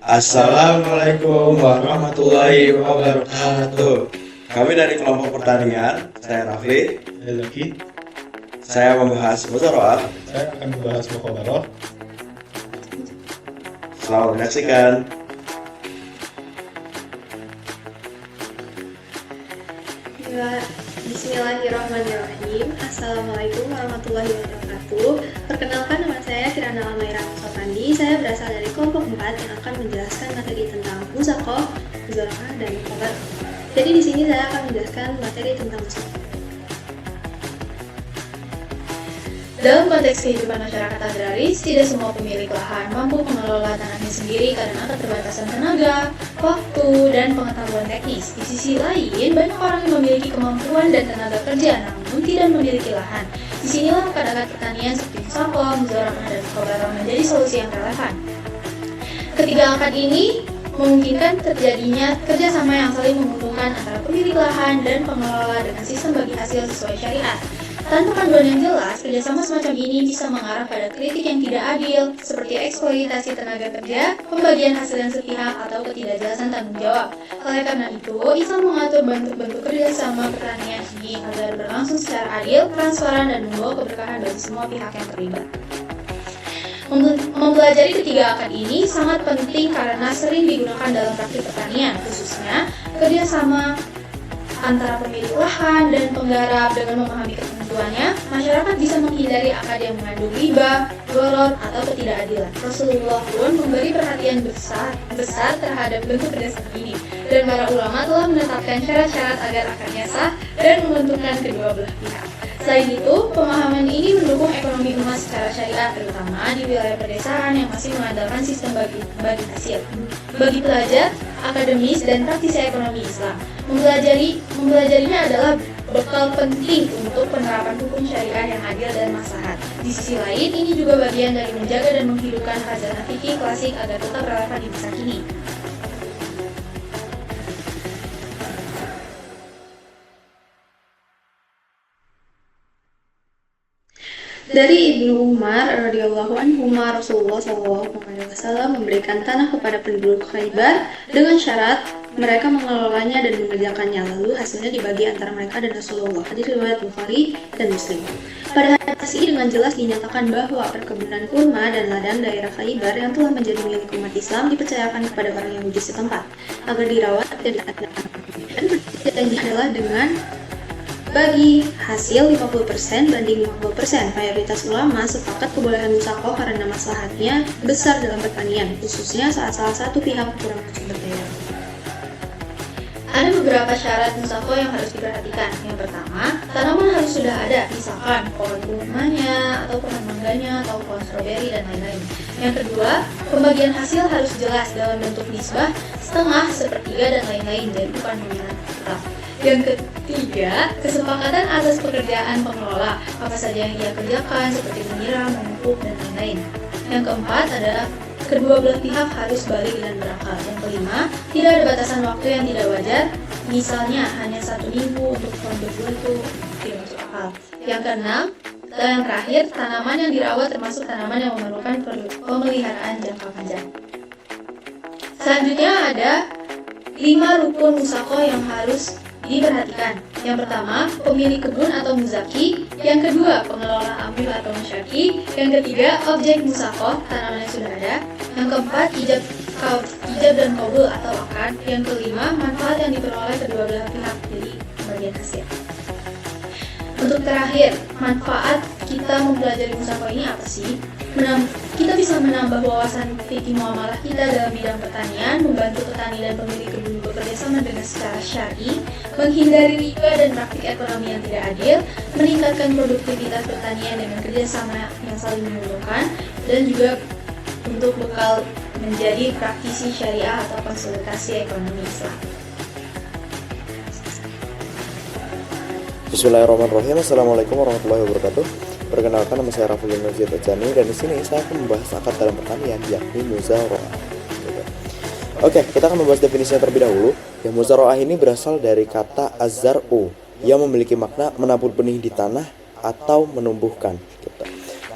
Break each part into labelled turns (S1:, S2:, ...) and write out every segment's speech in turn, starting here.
S1: Assalamualaikum warahmatullahi wabarakatuh. Kami dari kelompok pertanian, saya Rafli.
S2: Saya Zaki.
S1: Saya membahas muzaroah.
S2: Saya akan membahas mukhabarah.
S1: Selamat menyaksikan.
S3: Bismillahirrahmanirrahim. Assalamualaikum warahmatullahi wabarakatuh. Perkenalkan, nama saya Kirana Almaira Musafandi. Saya berasal dari kelompok 4 yang akan menjelaskan materi tentang muzakoh, muzaroah, dan mukhabarah. Jadi di sini saya akan menjelaskan materi tentang muzakoh.
S4: Dalam konteks kehidupan masyarakat agraris, tidak semua pemilik lahan mampu mengelola tanahnya sendiri karena keterbatasan tenaga, waktu, dan pengetahuan teknis. Di sisi lain, banyak orang yang memiliki kemampuan dan tenaga kerja namun tidak memiliki lahan. Disinilah akad-akad pertanian seperti muzakoh, muzaroah, dan mukhabarah menjadi solusi yang relevan. Ketiga akad ini memungkinkan terjadinya kerjasama yang saling menguntungkan antara pemilik lahan dan pengelola dengan sistem bagi hasil sesuai syariat. Tanpa panduan yang jelas, kerjasama semacam ini bisa mengarah pada kritik yang tidak adil, seperti eksploitasi tenaga kerja, pembagian hasil yang sepihak, atau ketidakjelasan tanggung jawab. Oleh karena itu, Islam mengatur bentuk-bentuk kerjasama pertanian ini agar berlangsung secara adil, transparan, dan membawa keberkahan bagi semua pihak yang terlibat. Mempelajari ketiga akad ini sangat penting karena sering digunakan dalam praktik pertanian, khususnya kerjasama antara pemilik lahan dan penggarap. Dengan memahami ketentuannya, masyarakat bisa menghindari akad yang mengandung riba, gharar, atau ketidakadilan. Rasulullah pun memberi perhatian besar terhadap bentuk kerjasama ini, dan para ulama telah menetapkan syarat-syarat agar akadnya sah dan menguntungkan kedua belah pihak. Selain itu, pemahaman ini mendukung ekonomi umat secara syariat, terutama di wilayah pedesaan yang masih mengandalkan sistem bagi hasil. Bagi pelajar, akademis, dan praktisi ekonomi Islam, mempelajarinya adalah bekal penting untuk penerapan hukum syariah yang adil dan maslahat. Di sisi lain, ini juga bagian dari menjaga dan menghidupkan khazanah fikih klasik agar tetap relevan di masa kini.
S3: Dari Ibnu Umar radhiyallahu anhu, Rasulullah SAW memberikan tanah kepada penduduk Khaybar dengan syarat mereka mengelolanya dan mengerjakannya, lalu hasilnya dibagi antara mereka dan Rasulullah. Hadis riwayat Bukhari dan Muslim. Pada hadis ini dengan jelas dinyatakan bahwa perkebunan kurma dan ladang daerah Khaybar yang telah menjadi milik umat Islam dipercayakan kepada orang Yahudi setempat agar dirawat dan diadaptasi. Dan perjanjiannya adalah dengan bagi hasil 50% banding 50%. Mayoritas ulama sepakat kebolehan muzakoh karena maslahatnya besar dalam pertanian, khususnya saat salah satu pihak kurang sumber daya.
S4: Ada beberapa syarat muzakoh yang harus diperhatikan. Yang pertama, tanaman harus sudah ada, misalkan pohon kurmanya, atau pohon mangganya, atau pohon stroberi, dan lain-lain. Yang kedua, pembagian hasil harus jelas dalam bentuk nisbah, setengah, sepertiga, dan lain-lain, jadi bukan nominal tetap. Yang ketiga, kesepakatan atas pekerjaan pengelola, apa saja yang ia kerjakan seperti menyiram, memupuk, dan lain-lain. Yang keempat adalah kedua belah pihak harus balik dan berakal. Yang kelima, tidak ada batasan waktu yang tidak wajar, misalnya hanya 1 minggu untuk pohon berdua itu tidak masuk akal. Yang keenam, dan yang terakhir, tanaman yang dirawat termasuk tanaman yang memerlukan pemeliharaan jangka panjang. Selanjutnya ada 5 rukun muzakoh yang harus diperhatikan. Yang pertama, pemilik kebun atau muzaki. Yang kedua, pengelola amil atau musyaki. Yang ketiga, objek muzakoh, tanaman yang sudah ada. Yang keempat, ijab dan qabul atau akad. Yang kelima, manfaat yang diperoleh kedua belah pihak dari pembagian hasil. Untuk terakhir, manfaat kita mempelajari muzakoh ini apa sih? Kita bisa menambah wawasan fikih muamalah kita dalam bidang pertanian, membantu petani dan pemilik kebun bekerja sama dengan secara syar'i, menghindari riba dan praktik ekonomi yang tidak adil, meningkatkan produktivitas pertanian dengan kerjasama yang saling menguntungkan, dan juga untuk bekal menjadi praktisi syariah atau konsultasi ekonomi Islam.
S5: Bismillahirrahmanirrahim. Assalamualaikum warahmatullahi wabarakatuh. Perkenalkan, nama saya Rafli Nurjid Ajani, dan di sini saya akan membahas akad dalam pertanian, yakni muzaroah. Oke, kita akan membahas definisinya terlebih dahulu. Yang muzaroah ini berasal dari kata az-zar'u yang memiliki makna menabur benih di tanah atau menumbuhkan.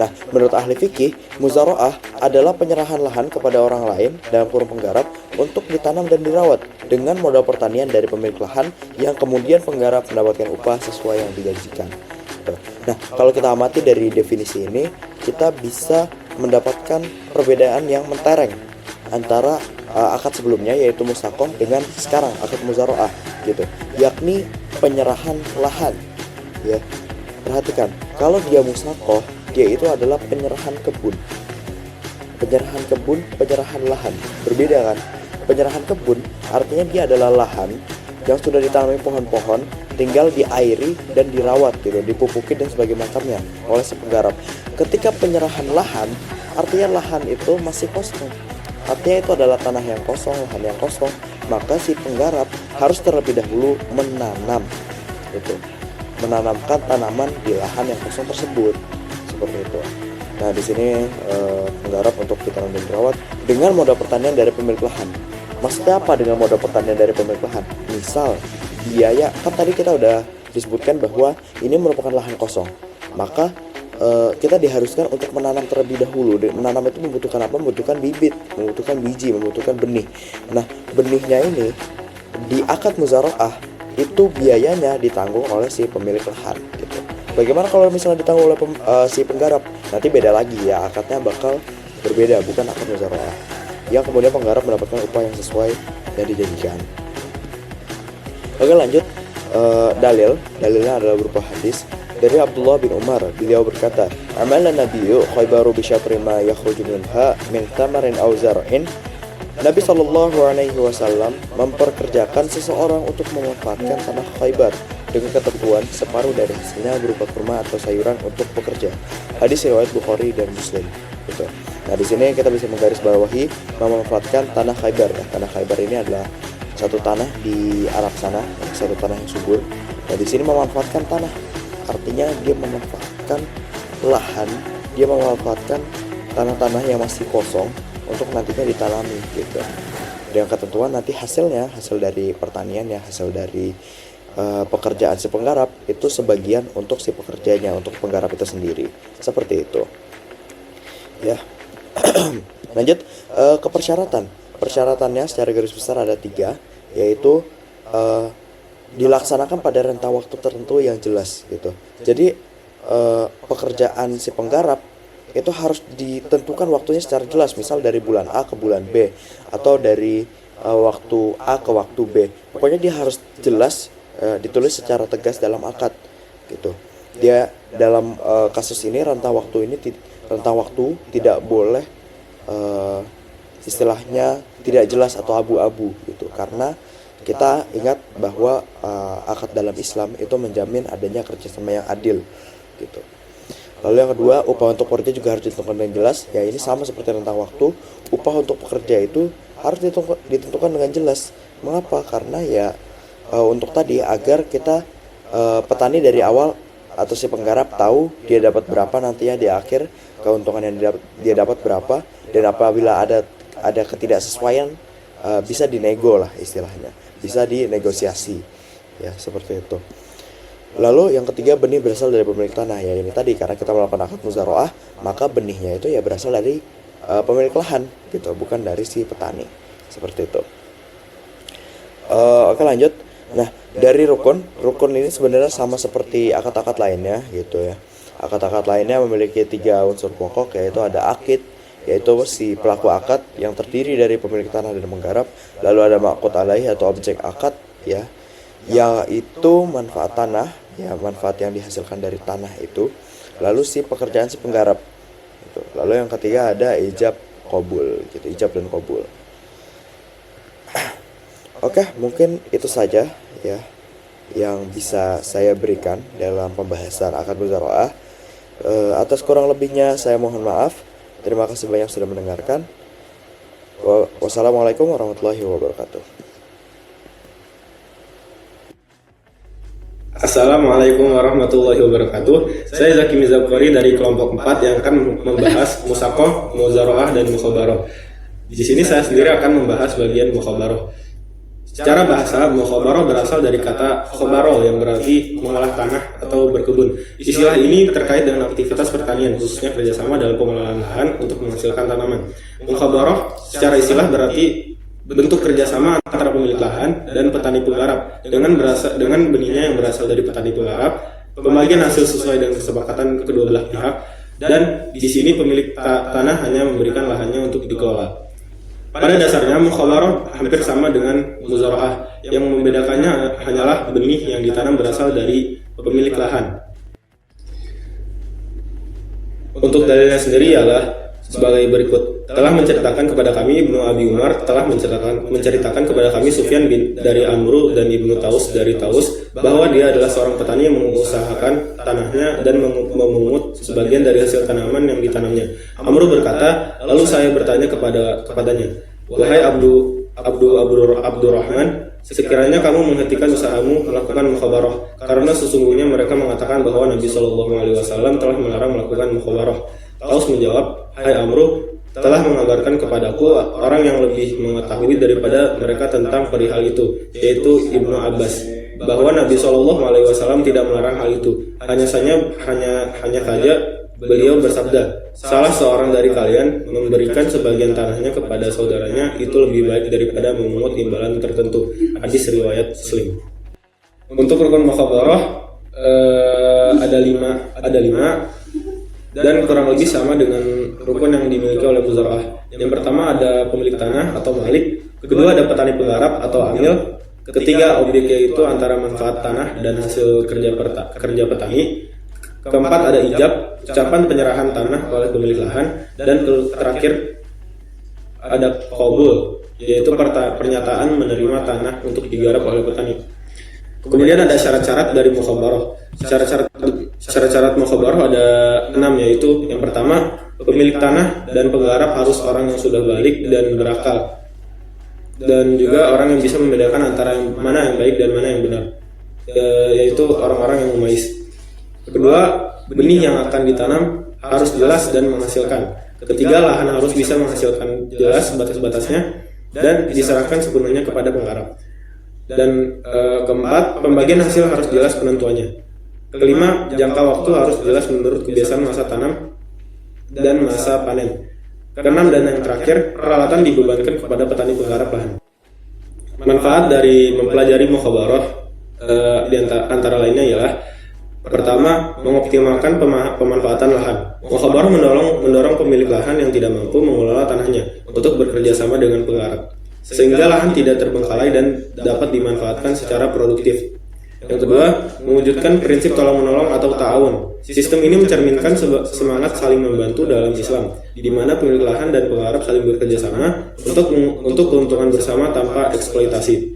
S5: Nah, menurut ahli fikih, muzara'ah adalah penyerahan lahan kepada orang lain dalam kurung penggarap untuk ditanam dan dirawat dengan modal pertanian dari pemilik lahan yang kemudian penggarap mendapatkan upah sesuai yang dijanjikan. Nah, kalau kita amati dari definisi ini, kita bisa mendapatkan perbedaan yang mentereng antara akad sebelumnya yaitu musakoh dengan sekarang akad muzara'ah gitu, yakni penyerahan lahan. Ya, perhatikan, kalau dia musakoh, dia itu adalah penyerahan kebun, penyerahan lahan. Berbeda kan? Penyerahan kebun artinya dia adalah lahan yang sudah ditanami pohon-pohon, tinggal diairi dan dirawat gitu, dipupuki dan sebagainya macamnya oleh si penggarap. Ketika penyerahan lahan, artinya lahan itu masih kosong. Artinya itu adalah tanah yang kosong, lahan yang kosong, maka si penggarap harus terlebih dahulu menanam gitu. Menanamkan tanaman di lahan yang kosong tersebut, seperti itu. Nah, di sini penggarap untuk ditanam dan dirawat dengan modal pertanian dari pemilik lahan. Maksudnya apa dengan modal pertanian dari pemilik lahan? Misal biaya, kan tadi kita udah disebutkan bahwa ini merupakan lahan kosong, maka kita diharuskan untuk menanam terlebih dahulu. Menanam itu membutuhkan apa? Membutuhkan bibit, membutuhkan biji, membutuhkan benih. Nah, benihnya ini di akad muzara'ah itu biayanya ditanggung oleh si pemilik lahan gitu. Bagaimana kalau misalnya ditanggung oleh si penggarap? Nanti beda lagi ya, akadnya bakal berbeda, bukan akad muzara'ah yang kemudian penggarap mendapatkan upah yang sesuai yang dijanjikan. Oke, lanjut. Dalilnya adalah berupa hadis dari Abdullah bin Umar. Beliau berkata, "Amalan nabiyyu khaybaru bi syatri ma yakhruju minha min thamarin aw zar'in." Nabi Shallallahu Alaihi Wasallam memperkerjakan seseorang untuk memanfaatkan tanah Khaybar dengan ketentuan separuh dari hasilnya berupa kurma atau sayuran untuk pekerja. Hadis riwayat Bukhari dan Muslim. Gitu. Nah, di sini kita bisa menggarisbawahi memanfaatkan tanah Khaybar. Ya. Tanah Khaybar ini adalah satu tanah di Arab sana, satu tanah yang subur. Nah, di sini memanfaatkan tanah, artinya dia memanfaatkan lahan, dia memanfaatkan tanah-tanah yang masih kosong untuk nantinya ditanami gitu. Dengan ketentuan nanti hasilnya, hasil dari pertanian ya, hasil dari pekerjaan si penggarap itu sebagian untuk si pekerjanya, untuk penggarap itu sendiri. Seperti itu. Ya. Lanjut ke persyaratan. Persyaratannya secara garis besar ada 3, yaitu dilaksanakan pada rentang waktu tertentu yang jelas gitu. Jadi pekerjaan si penggarap itu harus ditentukan waktunya secara jelas, misal dari bulan A ke bulan B atau dari waktu A ke waktu B. Pokoknya dia harus jelas ditulis secara tegas dalam akad gitu. Dia dalam kasus ini rentang waktu tidak boleh istilahnya tidak jelas atau abu-abu gitu, karena kita ingat bahwa akad dalam Islam itu menjamin adanya kerjasama yang adil gitu. Lalu yang kedua, upah untuk pekerja juga harus ditentukan dengan jelas. Ya, ini sama seperti rentang waktu, upah untuk pekerja itu harus ditentukan dengan jelas. Mengapa? Karena ya untuk tadi agar kita petani dari awal atau si penggarap tahu dia dapat berapa nantinya di akhir, keuntungan yang dia dapat berapa, dan apabila ada ketidaksesuaian bisa dinego lah istilahnya, bisa dinegosiasi ya, seperti itu. Lalu yang ketiga, benih berasal dari pemilik tanah. Ya, ini tadi karena kita melakukan akad muzara'ah, maka benihnya itu ya berasal dari pemilik lahan gitu, bukan dari si petani. Seperti itu. Oke, lanjut. Nah, dari rukun ini sebenarnya sama seperti akad-akad lainnya gitu ya. Akad-akad lainnya memiliki 3 unsur pokok, yaitu ada akid, yaitu si pelaku akad yang terdiri dari pemilik tanah dan penggarap. Lalu ada ma'qud alaih atau objek akad ya, yaitu manfaat tanah, ya manfaat yang dihasilkan dari tanah itu. Lalu si pekerjaan si penggarap gitu. Lalu yang ketiga ada ijab qabul gitu, ijab dan qabul. Oke, mungkin itu saja ya yang bisa saya berikan dalam pembahasan akad muzara'ah. Atas kurang lebihnya saya mohon maaf. Terima kasih banyak sudah mendengarkan. Wassalamualaikum warahmatullahi wabarakatuh.
S2: Assalamualaikum warahmatullahi wabarakatuh. Saya Zaki Mizakori dari kelompok 4 yang akan membahas musakoh, muzara'ah, dan mukhabaroh. Di sini saya sendiri akan membahas bagian mukhabaroh. Secara bahasa, mukhabarah berasal dari kata khobarol yang berarti mengolah tanah atau berkebun. Istilah ini terkait dengan aktivitas pertanian, khususnya kerjasama dalam pengelolaan lahan untuk menghasilkan tanaman. Mukhabarah secara istilah berarti bentuk kerjasama antara pemilik lahan dan petani penggarap dengan benihnya yang berasal dari petani penggarap, pembagian hasil sesuai dengan kesepakatan kedua belah pihak, dan di sini pemilik tanah hanya memberikan lahannya untuk dikelola. Pada dasarnya, mukhabarah hampir sama dengan muzaraah. Yang membedakannya hanyalah benih yang ditanam berasal dari pemilik lahan. Untuk dalilnya sendiri ialah sebagai berikut. Telah menceritakan kepada kami Ibnu Abi Umar, telah menceritakan kepada kami Sufyan dari Amru dan Ibnu Taus dari Taus, bahwa dia adalah seorang petani yang mengusahakan tanahnya dan memungut sebagian dari hasil tanaman yang ditanamnya. Amru berkata, lalu saya bertanya kepadanya, wahai Abdurrahman, sekiranya kamu menghentikan usahamu melakukan mukhabarah, karena sesungguhnya mereka mengatakan bahwa Nabi SAW telah melarang melakukan mukhabarah. Taus menjawab, hai Amru, telah mengabarkan kepadaku orang yang lebih mengetahui daripada mereka tentang perihal itu, yaitu Ibnu Abbas, bahwa Nabi SAW tidak melarang hal itu. Hanya saja beliau bersabda, salah seorang dari kalian memberikan sebagian tanahnya kepada saudaranya itu lebih baik daripada memungut imbalan tertentu. Hadis riwayat Muslim. Untuk rukun mukhabarah ada lima dan kurang lebih sama dengan rukun yang dimiliki oleh muzaraah. Yang pertama ada pemilik tanah atau malik, kedua ada petani penggarap atau amil, ketiga objeknya itu antara manfaat tanah dan hasil kerja petani, keempat ada ijab, ucapan penyerahan tanah oleh pemilik lahan, dan terakhir ada qabul, yaitu pernyataan menerima tanah untuk digarap oleh petani. Kemudian ada syarat-syarat dari mukhabarah. Syarat-syarat mukhabarah ada 6, yaitu yang pertama, pemilik tanah dan penggarap harus orang yang sudah balik dan berakal, dan juga orang yang bisa membedakan antara mana yang baik dan mana yang benar, yaitu orang-orang yang memais. Kedua, benih yang akan ditanam harus jelas dan menghasilkan. Ketiga, lahan harus bisa menghasilkan jelas batas-batasnya dan diserahkan sepenuhnya kepada penggarap. Dan keempat, pembagian hasil harus jelas penentuannya. Kelima, jangka waktu harus jelas menurut kebiasaan masa tanam dan masa panen. Keenam dan yang terakhir, peralatan dibebankan kepada petani penggarap lahan. Manfaat dari mempelajari mukhabarah di antara lainnya ialah pertama, mengoptimalkan pemanfaatan lahan. Mukhabarah mendorong pemilik lahan yang tidak mampu mengelola tanahnya untuk bekerja sama dengan penggarap, sehingga lahan tidak terbengkalai dan dapat dimanfaatkan secara produktif. Yang kedua, mewujudkan prinsip tolong-menolong atau ta'awun. Sistem ini mencerminkan semangat saling membantu dalam Islam, di mana pemilik lahan dan penggarap saling bekerja sama untuk keuntungan bersama tanpa eksploitasi.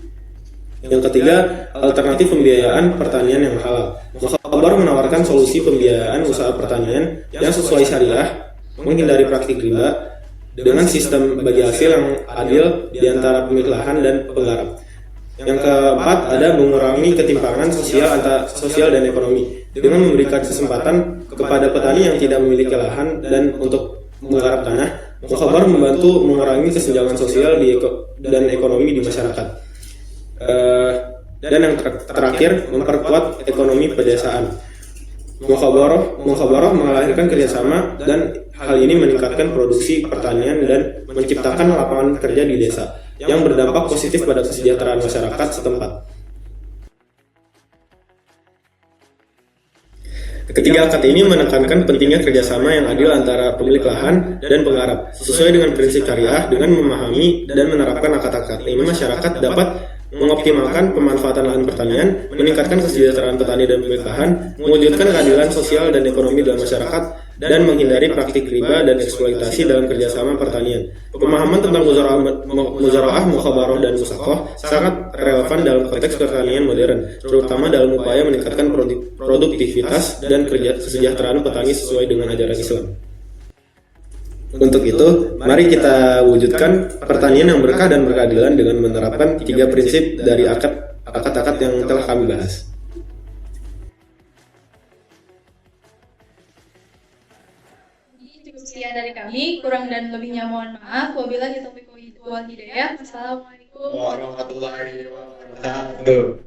S2: Yang ketiga, alternatif pembiayaan pertanian yang halal. Mukhabarah menawarkan solusi pembiayaan usaha pertanian yang sesuai syariah, menghindari praktik riba, dengan sistem bagi hasil yang adil di antara pemilik lahan dan penggarap. Yang keempat, ada mengurangi ketimpangan sosial dan ekonomi dengan memberikan kesempatan kepada petani yang tidak memiliki lahan dan untuk menggarap tanah. Mukhabarah membantu mengurangi kesenjangan sosial dan ekonomi di masyarakat. Dan yang terakhir, memperkuat ekonomi pedesaan. Mukhabarah melahirkan kerjasama dan hal ini meningkatkan produksi pertanian dan menciptakan lapangan kerja di desa yang berdampak positif pada kesejahteraan masyarakat setempat. Ketiga akad ini menekankan pentingnya kerjasama yang adil antara pemilik lahan dan penggarap. Sesuai dengan prinsip syariah, dengan memahami dan menerapkan akad-akad ini, masyarakat dapat mengoptimalkan pemanfaatan lahan pertanian, meningkatkan kesejahteraan petani dan pemilik lahan, mewujudkan keadilan sosial dan ekonomi dalam masyarakat, dan menghindari praktik riba dan eksploitasi dalam kerjasama pertanian. Pemahaman tentang muzaraah, mukhabarah, dan musaqah sangat relevan dalam konteks pertanian modern, terutama dalam upaya meningkatkan produktivitas dan kesejahteraan petani sesuai dengan ajaran Islam. Untuk itu, mari kita wujudkan pertanian yang berkah dan berkeadilan dengan menerapkan 3 prinsip dari akad-akad yang telah kami bahas.
S4: Sekian dari kami, kurang dan lebihnya mohon maaf. Wabillahi taufiq wal hidayah. Wassalamualaikum
S1: warahmatullahi wabarakatuh.